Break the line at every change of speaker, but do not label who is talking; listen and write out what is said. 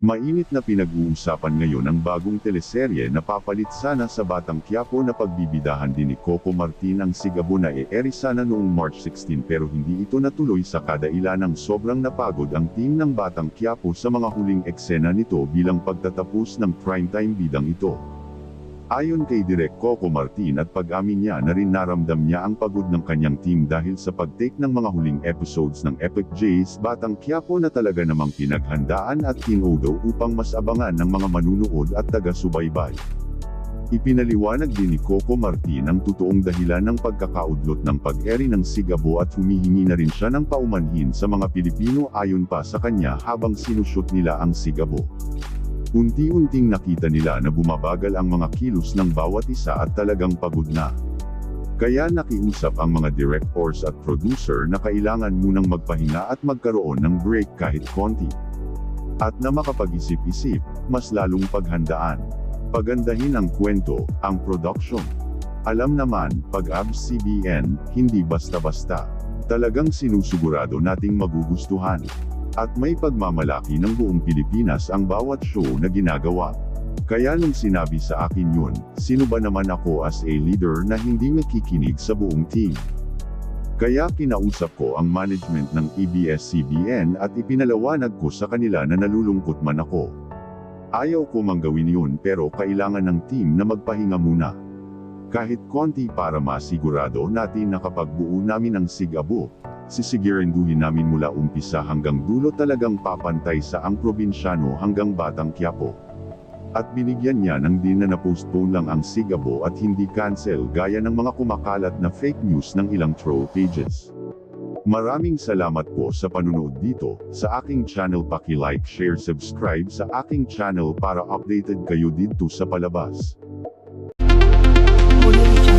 Mainit na pinag-uusapan ngayon ang bagong teleserye na papalit sana sa Batang Quiapo na pagbibidahan din ni Coco Martin. Ang Sigabo na e-eri sana noong March 16 pero hindi ito natuloy sa kadailanang sobrang napagod ang team ng Batang Quiapo sa mga huling eksena nito bilang pagtatapos ng primetime bidang ito. Ayon kay Direk Coco Martin at pag-amin niya na rin naramdam niya ang pagod ng kanyang team dahil sa pag-take ng mga huling episodes ng Epic J's Batang Quiapo na talaga namang pinaghandaan at tinodo upang mas abangan ng mga manunood at taga-subaybay. Ipinaliwanag din ni Coco Martin ang totoong dahilan ng pagkakaudlot ng pag-eri ng Sigabo at humihingi na rin siya ng paumanhin sa mga Pilipino ayon pa sa kanya habang sinushoot nila ang Sigabo. Unti-unting nakita nila na bumabagal ang mga kilos ng bawat isa at talagang pagod na. Kaya nakiusap ang mga directors at producer na kailangan munang magpahinga at magkaroon ng break kahit konti. At na makapag-isip-isip, mas lalong paghandaan. Pagandahin ang kwento, ang production. Alam naman, pag-ABS-CBN, hindi basta-basta. Talagang sinusugurado nating magugustuhan. At may pagmamalaki ng buong Pilipinas ang bawat show na ginagawa. Kaya nung sinabi sa akin yun, sino ba naman ako as a leader na hindi makikinig sa buong team? Kaya kinausap ko ang management ng ABS-CBN at ipinalawanag ko sa kanila na nalulungkot man ako. Ayaw ko mang gawin yun pero kailangan ng team na magpahinga muna. Kahit konti para masigurado natin na kapag buo namin ang Sigabo, sisigirenduhin namin mula umpisa hanggang dulo talagang papantay sa ang probinsyano hanggang Batang Quiapo. At binigyan niya ng din na na-postpone lang ang Sigabo at hindi cancel gaya ng mga kumakalat na fake news ng ilang troll pages. Maraming salamat po sa panunood dito, sa aking channel. Paki-like, share, subscribe sa aking channel para updated kayo dito sa palabas.
Audio Jungle.